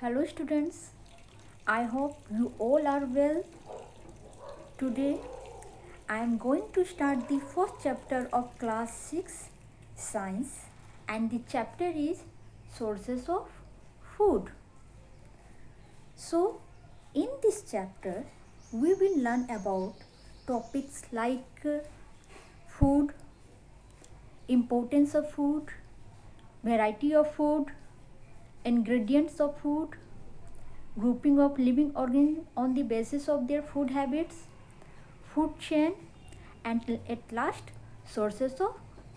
Hello students, I hope you all are well. Today I am going to start the first chapter of class 6 science, and the chapter is sources of food. So in this chapter we will learn about topics like food, importance of food, variety of food, ingredients of food, grouping of living organisms on the basis of their food habits, food chain, and at last sources of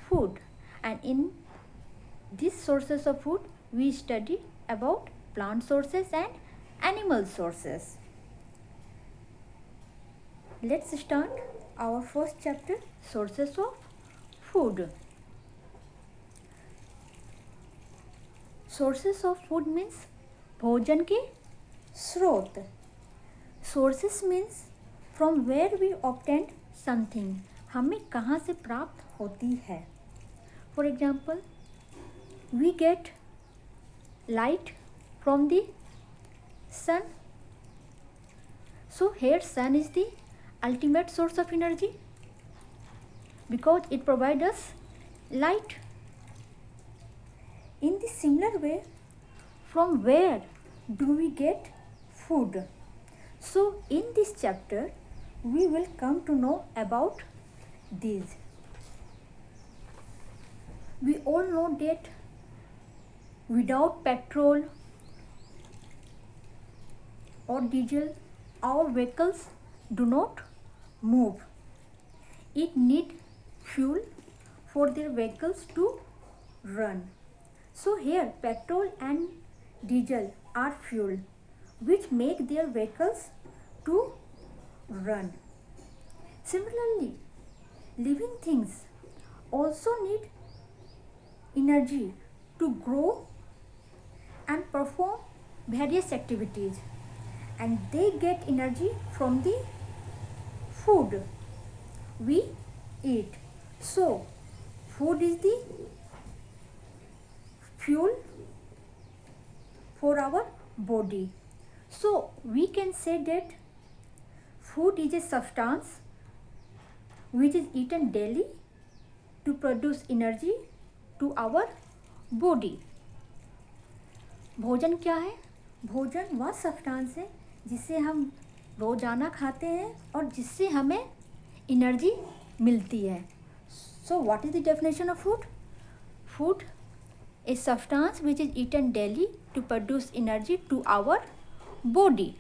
food. And in these sources of food we study about plant sources and animal sources. Let's start our first chapter, sources of food. Sources of food means भोजन के स्रोत. Sources means from where we obtain something, हमें कहाँ से प्राप्त होती है. For example, we get light from the sun. So here sun is the ultimate source of energy because it provides us light. In the similar way, from where do we get food? So in this chapter we will come to know about these. We all know that without petrol or diesel our vehicles do not move. It need fuel for their vehicles to run. So here petrol and diesel are fuel which make their vehicles to run. Similarly, living things also need energy to grow and perform various activities, and they get energy from the food we eat. So food is the fuel for our body. So we can say that food is a substance which is eaten daily to produce energy to our body. भोजन क्या है? भोजन वह substance है जिसे हम रोजाना खाते हैं और जिससे हमें एनर्जी मिलती है. So what is the definition of food? Food a substance which is eaten daily to produce energy to our body.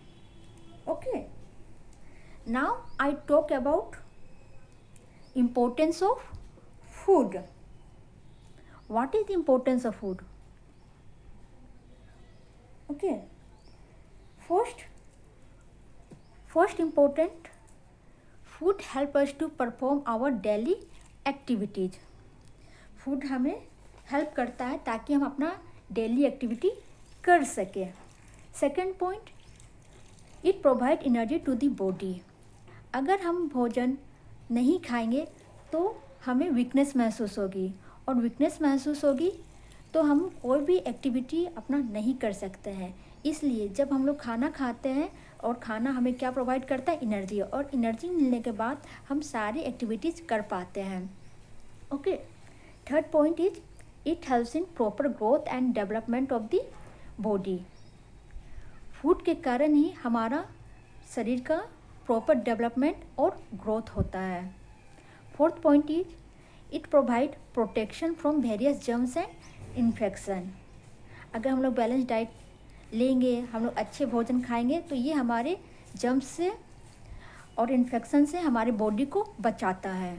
Okay. Now I talk about importance of food. What is the importance of food? Okay. First important, food help us to perform our daily activities. Food हमें help करता है ताकि हम अपना daily activity कर सकें. Second point, it provide energy to the body. अगर हम भोजन नहीं खाएंगे तो हमें वीकनेस महसूस होगी, और वीकनेस महसूस होगी तो हम कोई भी एक्टिविटी अपना नहीं कर सकते हैं. इसलिए जब हम लोग खाना खाते हैं और खाना हमें क्या प्रोवाइड करता है? एनर्जी. और एनर्जी मिलने के बाद हम सारी एक्टिविटीज़ कर पाते हैं. Okay. Third point is it helps in proper growth and development of the body. Food के कारण ही हमारा शरीर का प्रॉपर डेवलपमेंट और ग्रोथ होता है. Fourth point is it provide protection from various germs and infection. अगर हम लोग बैलेंस डाइट लेंगे, हम लोग अच्छे भोजन खाएंगे तो ये हमारे जर्म्स से और इन्फेक्शन से हमारे बॉडी को बचाता है.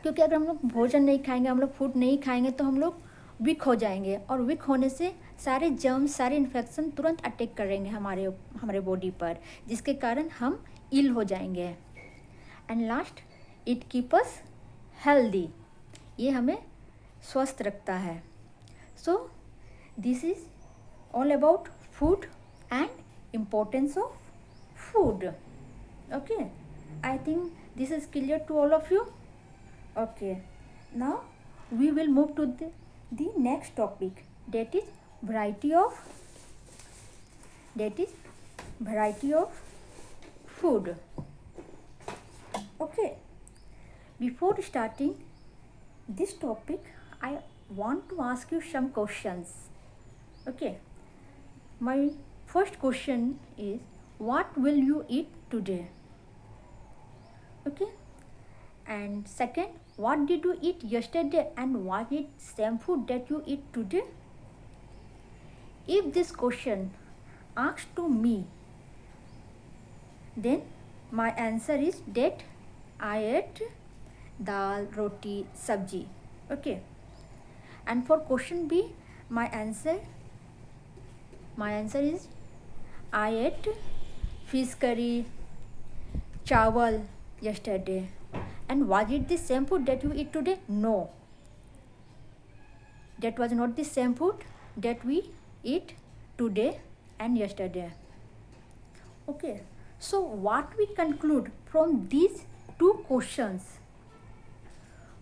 क्योंकि अगर हम लोग भोजन नहीं खाएंगे, हम लोग फूड नहीं खाएंगे तो हम लोग वीक हो जाएंगे, और वीक होने से सारे जर्म्स, सारे इन्फेक्शन तुरंत अटैक करेंगे हमारे बॉडी पर, जिसके कारण हम इल हो जाएंगे. And last, it keep us healthy. ये हमें स्वस्थ रखता है. So this is all about food and importance of food. Okay, I think this is clear to all of you. Okay, now we will move to the next topic, that is variety of that is variety of food. Okay, before starting this topic, I want to ask you some questions. Okay, my first question is, what will you eat today? Okay, and second, what did you eat yesterday and was it same food that you eat today? If this question asked to me, then my answer is that I ate dal, roti, sabji. Okay, and for question B, my answer is I ate fish curry, chawal yesterday. And was it the same food that you eat today? No, that was not the same food that we eat today and yesterday. Okay, so what we conclude from these two questions?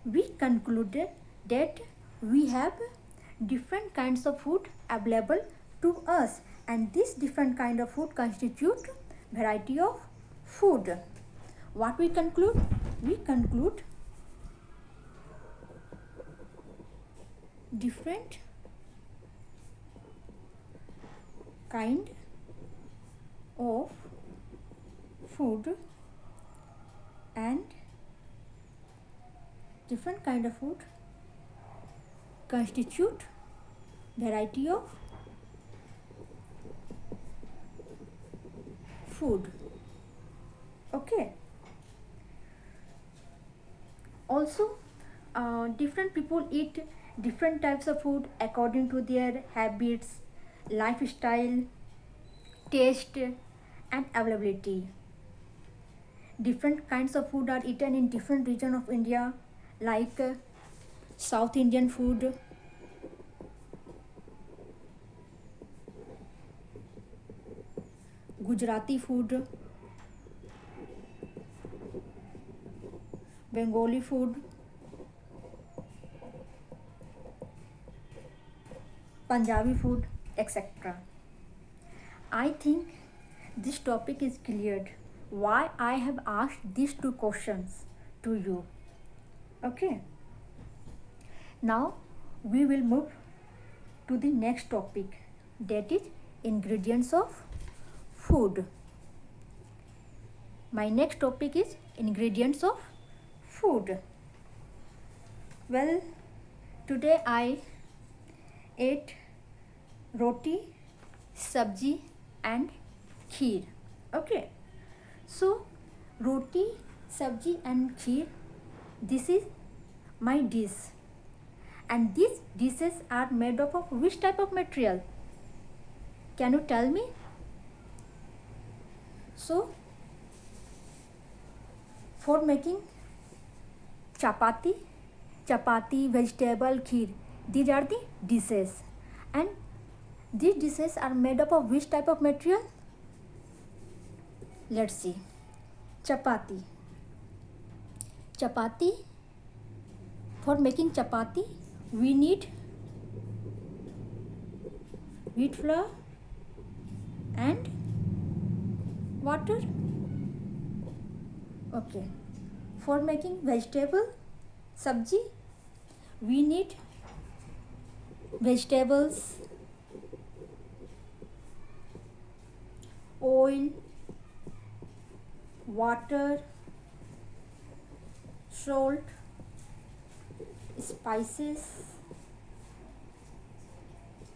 We concluded that we have different kinds of food available to us, and this different kind of food constitute variety of food. What we conclude? We conclude different kind of food and different kind of food constitute variety of food. Okay, also different people eat different types of food according to their habits, lifestyle, taste and availability. Different kinds of food are eaten in different region of India, like South Indian food, Gujarati food, Bengali food, Punjabi food, etc. I think this topic is cleared why I have asked these two questions to you. Okay, now we will move to the next topic, that is ingredients of food. My next topic is ingredients of food. Well, today I ate roti, sabji and kheer. Okay, so roti, sabji and kheer, this is my dish, and these dishes are made up of which type of material? Can you tell me? So for making chapati, vegetable, kheer, these are the dishes, and these dishes are made up of which type of material? Let's see. Chapati. For making chapati, we need wheat flour and water. Okay. For making vegetable sabji, we need vegetables, oil, water, salt, spices,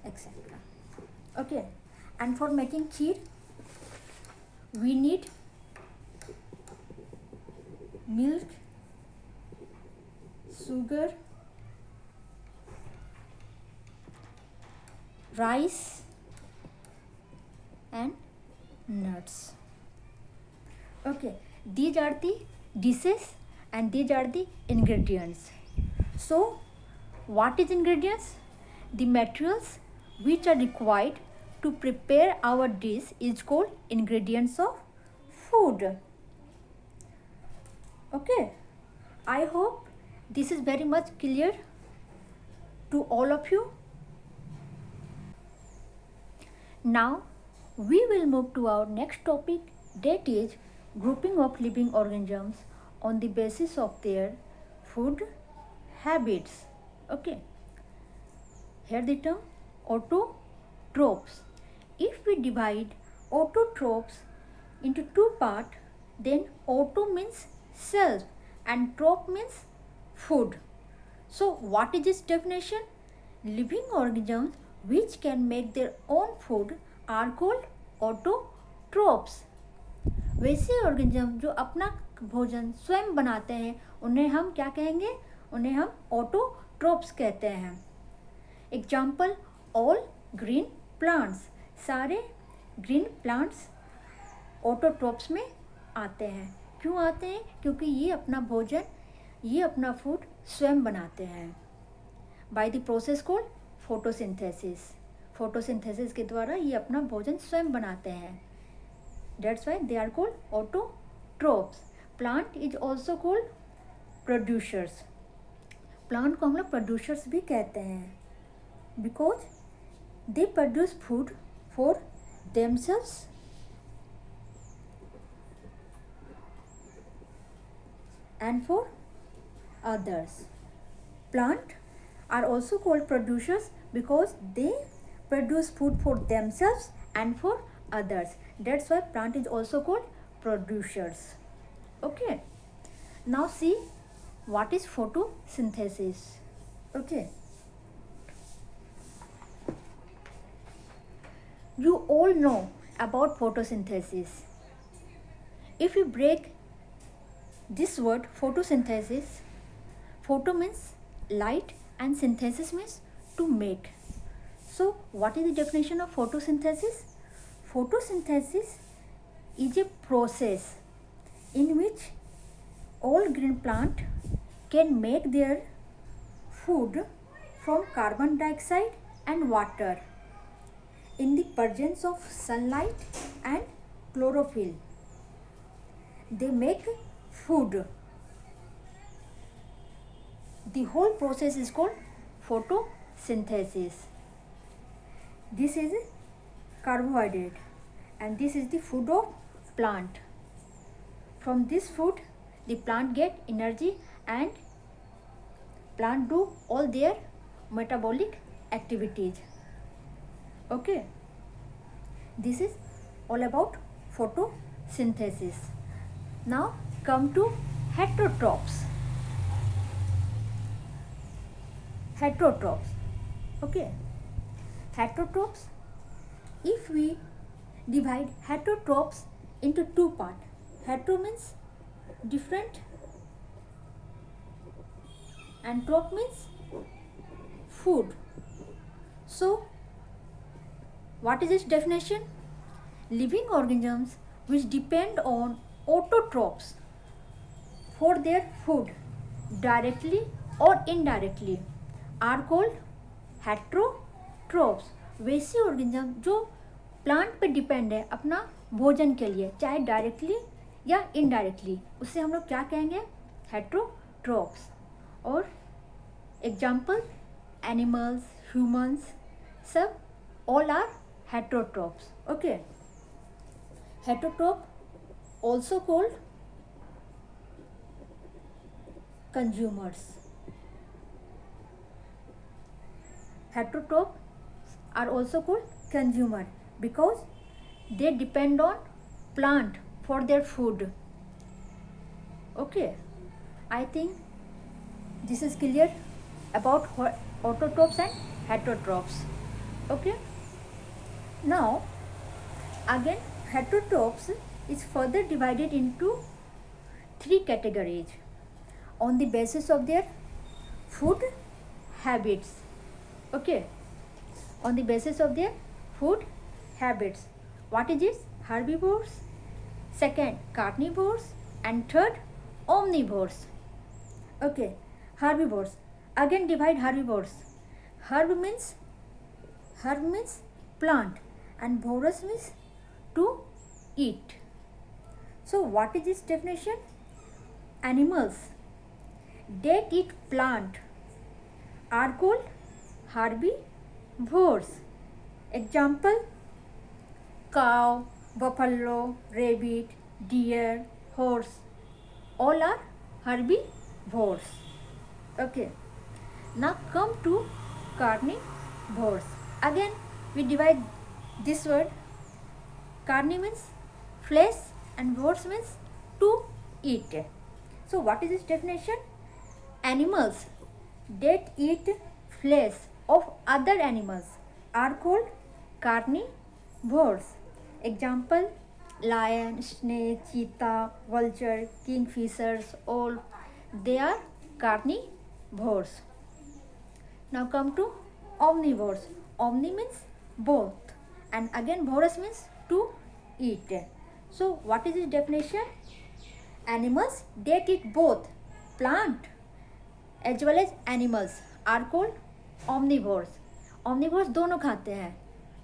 etc. Okay, and for making kheer, we need milk, sugar, rice and nuts. Okay, these are the dishes and these are the ingredients. So what is ingredients? The materials which are required to prepare our dish is called ingredients of food. Okay, I hope this is very much clear to all of you. Now we will move to our next topic, that is grouping of living organisms on the basis of their food habits. Okay, here the term autotrophs. If we divide autotrophs into two parts, then auto means self and troph means food. So what is its definition? Living organisms which can make their own food are called autotrophs. वैसे organism जो अपना भोजन स्वयं बनाते हैं उन्हें हम क्या कहेंगे? उन्हें हम ऑटोट्रोप्स कहते हैं. Example, all green plants. सारे ग्रीन प्लांट्स ऑटोट्रोप्स में आते हैं. क्यों आते हैं? क्योंकि ये अपना भोजन, ये अपना फूड स्वयं बनाते हैं by the process called photosynthesis. Photosynthesis के द्वारा ये अपना भोजन स्वयं बनाते हैं. That's why they are called autotrophs. Plant is also called producers. Plant को हम लोग producers भी कहते हैं because they produce food for themselves and for others. Plant are also called producers because they produce food for themselves and for others. That's why plant is also called producers. Okay, now see what is photosynthesis. Okay, you all know about photosynthesis. If you break this word photosynthesis, photo means light and synthesis means to make. So what is the definition of photosynthesis? Photosynthesis is a process in which all green plant can make their food from carbon dioxide and water in the presence of sunlight and chlorophyll. They make food. The whole process is called photosynthesis. This is carbohydrate and this is the food of plant. From this food the plant get energy and plant do all their metabolic activities. Okay, this is all about photosynthesis. Now come to heterotrophs. Heterotrophs. Okay, heterotrophs, if we divide heterotrophs into two parts, hetero means different and troph means food. So what is its definition? Living organisms which depend on autotrophs for their food directly or indirectly are called heterotrophs. वैसे organism जो plant पे depend है अपना भोजन के लिए, चाहे directly या इनडायरेक्टली, उससे हम लोग क्या कहेंगे? हेटेरोट्रोफ्स. और एग्जाम्पल, एनिमल्स, ह्यूमंस, सब all are heterotrophs. Okay, heterotroph also called consumers. Heterotrophs are also called consumer because they depend on plant for their food. Okay, I think this is clear about autotrophs and heterotrophs. Okay, now again heterotrophs is further divided into three categories on the basis of their food habits. Okay, on the basis of their food habits. What is this? Herbivores, second carnivores, and third omnivores. Okay, herbivores. Again divide herbivores. Herb means plant and vorous means to eat. So what is this definition? Animals that eat plant are called herbivores. Example, cow, buffalo, rabbit, deer, horse, all are herbivores. Okay. Now come to carnivores. Again, we divide this word. Carni means flesh and vores means to eat. So what is its definition? Animals that eat flesh of other animals are called carnivores. Example: lion, snake, cheetah, vulture, kingfishers, all they are carnivores. Now come to omnivores. Omni means both, and again vorous means to eat. So what is its definition? Animals that eat both plant as well as animals are called omnivores. Omnivores दोनों खाते हैं,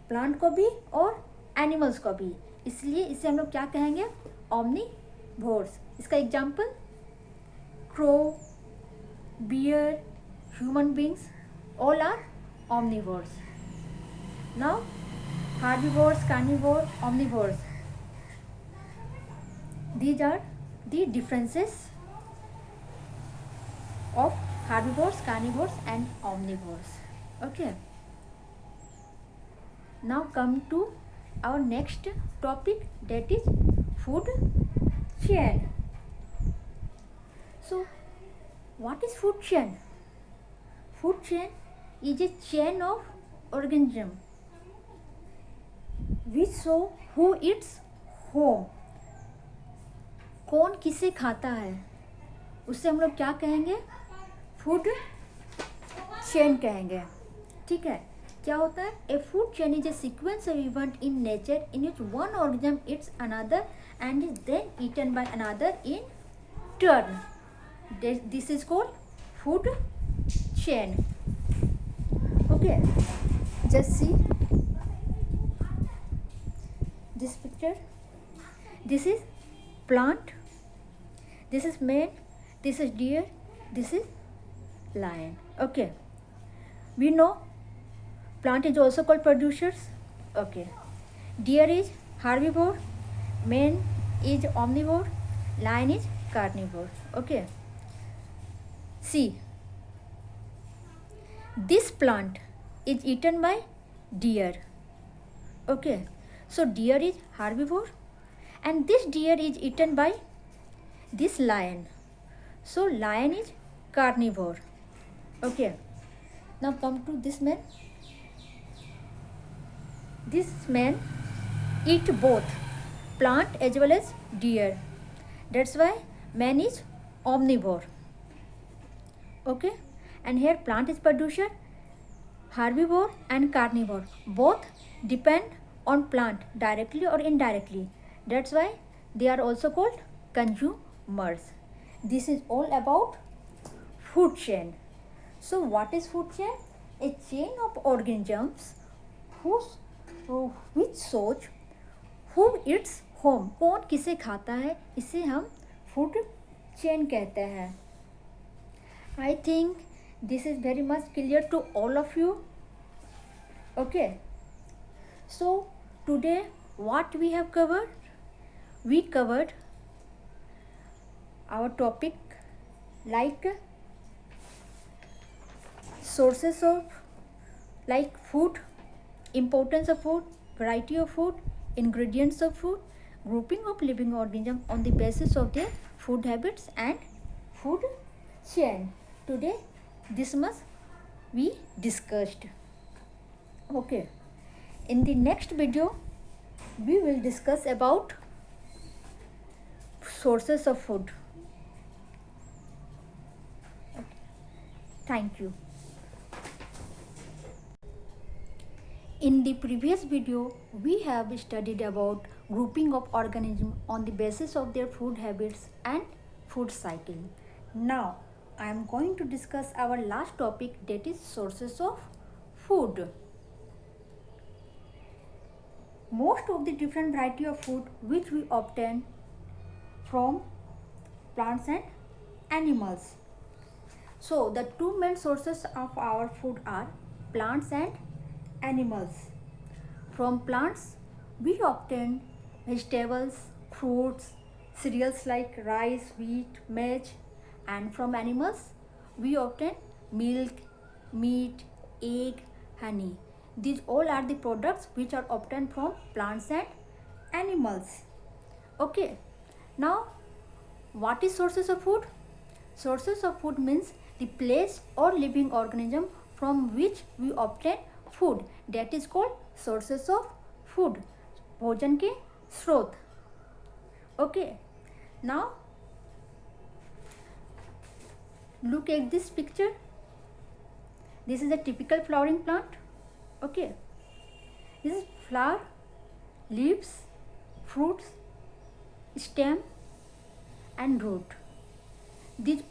plant को भी और animals को भी, इसलिए इसे हम लोग क्या कहेंगे? omnivores. इसका example crow, bear, human beings, all are omnivores. Now herbivores, carnivores, omnivores, these are the differences of herbivores, carnivores and omnivores. Okay. Now come to our next topic, that is food chain. So what is food chain? Food chain is a chain of organism which show who eats whom. कौन किसे खाता है उससे हम लोग क्या कहेंगे? Food chain कहेंगे. ठीक है. क्या होता है? A food chain is a sequence of event in nature in which one organism eats another and is then eaten by another in turn. This is called food chain. Okay, just see this picture. This is plant, this is man, this is deer, this is lion. Okay, we know plant is also called producers. Okay, deer is herbivore, man is omnivore, lion is carnivore. Okay, see, this plant is eaten by deer. Okay, so deer is herbivore and this deer is eaten by this lion, so lion is carnivore. Okay, now come to this man. This man eat both plant as well as deer, that's why man is omnivore. Okay, and here plant is producer, herbivore and carnivore both depend on plant directly or indirectly, that's why they are also called consumers. This is all about food chain. So what is food chain? A chain of organisms which shows who eats whom. कौन किसे खाता है, इसे हम food chain कहते हैं. I think this is very much clear to all of you. Okay, so today what we have covered? We covered our topic like sources of like food, importance of food, variety of food, ingredients of food, grouping of living organisms on the basis of their food habits and food chain. Today this much we discussed. Okay, in the next video we will discuss about sources of food. Okay. Thank you. In the previous video we have studied about grouping of organisms on the basis of their food habits and food cycle. Now I am going to discuss our last topic, that is sources of food. Most of the different variety of food which we obtain from plants and animals. So the two main sources of our food are plants and animals. From plants We obtain vegetables, fruits, cereals like rice, wheat, maize, and from animals we obtain milk, meat, egg, honey. These all are the products which are obtained from plants and animals. Okay, now what is sources of food? Sources of food means the place or living organism from which we obtain food. That is called sources of food. भोजन के स्रोत. Okay, now look at this picture. This is a typical flowering plant. Okay, this is flower, leaves, fruits, stem and root. These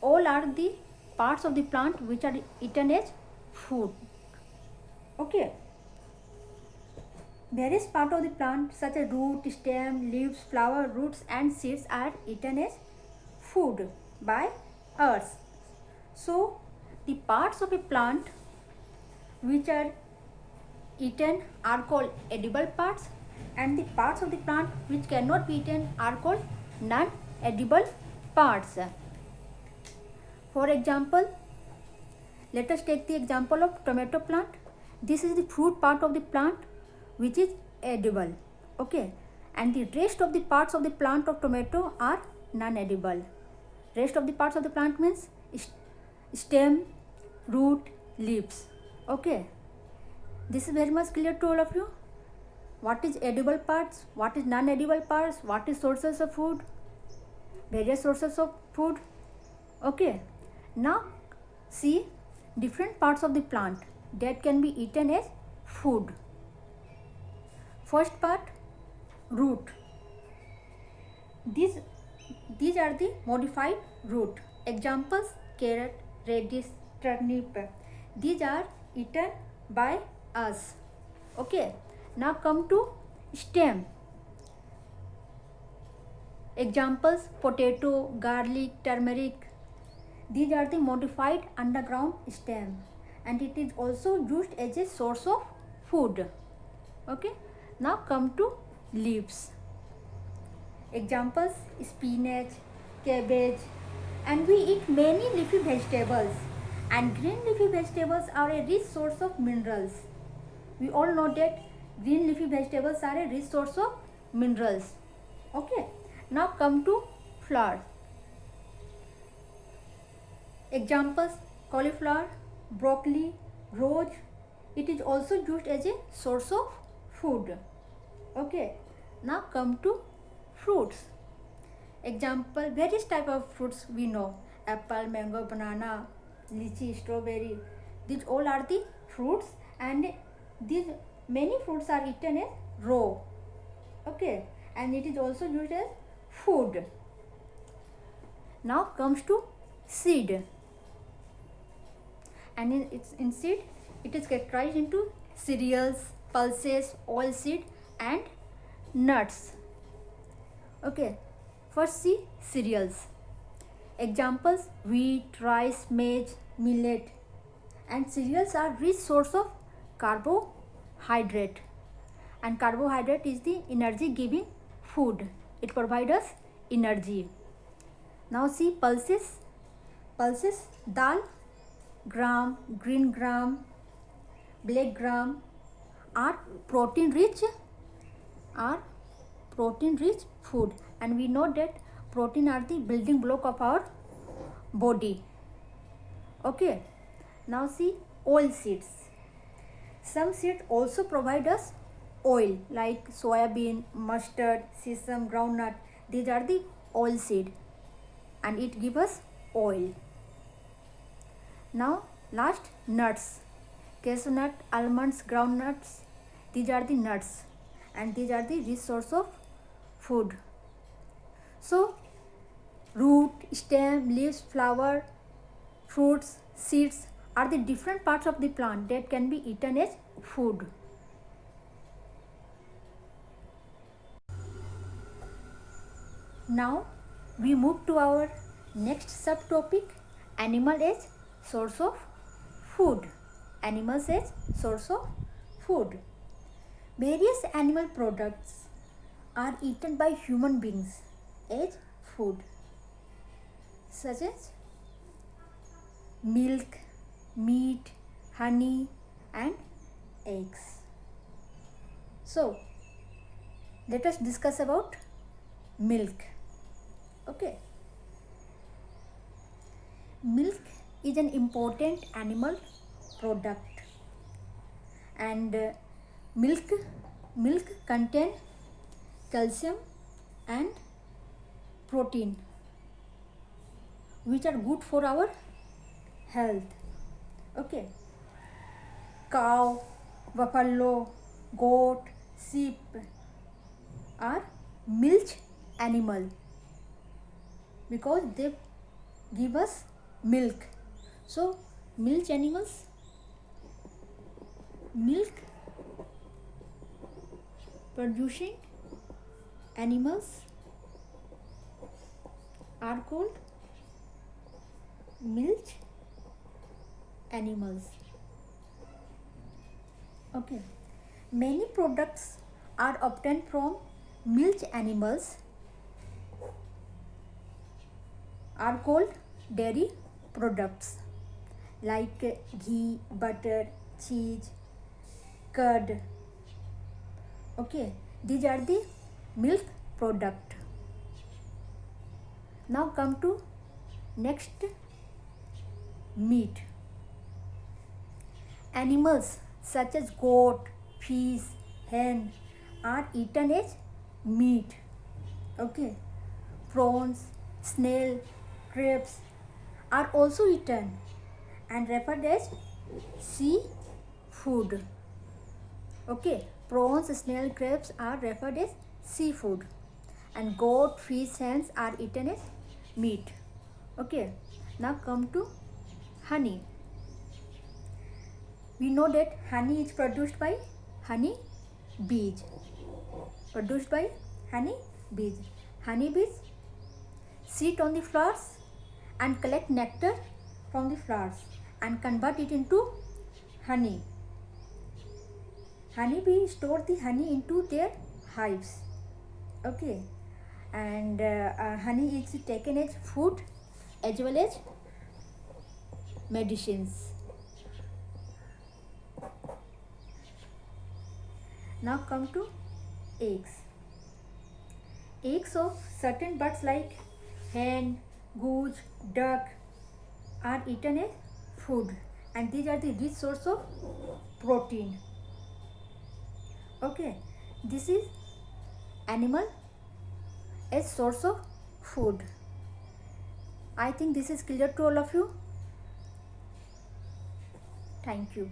all are the parts of the plant which are eaten as food. Okay, various parts of the plant such as root, stem, leaves, flower, roots and seeds are eaten as food by us. So the parts of a plant which are eaten are called edible parts, and the parts of the plant which cannot be eaten are called non-edible parts. For example, let us take the example of tomato plant. This is the fruit part of the plant which is edible. Okay, and the rest of the parts of the plant of tomato are non-edible. Rest of the parts of the plant means stem, root, leaves. Okay, this is very much clear to all of you. What is edible parts, what is non-edible parts, what is sources of food, various sources of food. Okay, now see different parts of the plant that can be eaten as food. First part, root. These are the modified root. Examples: carrot, radish, turnip. These are eaten by us. Okay, now come to stem. Examples: potato, garlic, turmeric. These are the modified underground stem, and it is also used as a source of food. Okay, now come to leaves. Examples: spinach, cabbage, and we eat many leafy vegetables, and green leafy vegetables are a rich source of minerals. We all know that green leafy vegetables are a rich source of minerals. Okay, now come to flower. Examples: cauliflower, broccoli, rose. It is also used as a source of food. Okay, now come to fruits. Example: various type of fruits we know: apple, mango, banana, lychee, strawberry. These all are the fruits, and these many fruits are eaten as raw. Okay, and it is also used as food. Now comes to seed, and in seed it is categorized into cereals, pulses, oilseed and nuts. Okay, first see cereals. Examples: wheat, rice, maize, millet. And cereals are rich source of carbohydrate, and carbohydrate is the energy giving food. It provides us energy. Now see pulses. Pulses: dal, gram, green gram, black gram are protein rich food, and we know that protein are the building block of our body. Okay, now see oil seeds. Some seeds also provide us oil like soybean, mustard, sesame, groundnut. These are the oil seed, and it gives us oil. Now last, nuts. Cashew nut, almonds, groundnuts. These are the nuts, and these are the rich source of food. So root, stem, leaves, flower, fruits, seeds are the different parts of the plant that can be eaten as food. Now we move to our next subtopic: animal as source of food. Animals as source of food. Various animal products are eaten by human beings as food, such as milk, meat, honey, and eggs. So let us discuss about milk. Okay. Milk is an important animal product, and milk contain calcium and protein, which are good for our health. Okay. Cow, buffalo, goat, sheep are milk animal because they give us milk. So milk animals, milk producing animals are called milk animals. Okay. Many products are obtained from milk animals are called dairy products, like ghee, butter, cheese, curd. Okay, these are the milk product. Now come to next, meat. Animals such as goat, fish, hen are eaten as meat. Okay. Prawns, snail, crabs are also eaten and referred as seafood. Okay. Prawns, snail, crabs are referred as seafood, and goat, fish, hens are eaten as meat. Okay. Now come to honey. We know that honey is produced by honey bees. Produced by honey bees. Honey bees sit on the flowers and collect nectar from the flowers and convert it into honey. Honey bee store the honey into their hives. Okay. And honey is taken as food as well as medicines. Now come to eggs. Eggs of certain birds like hen, goose, duck are eaten as food, and these are the rich source of protein. Okay, this is animal as source of food. I think this is clear to all of you. Thank you.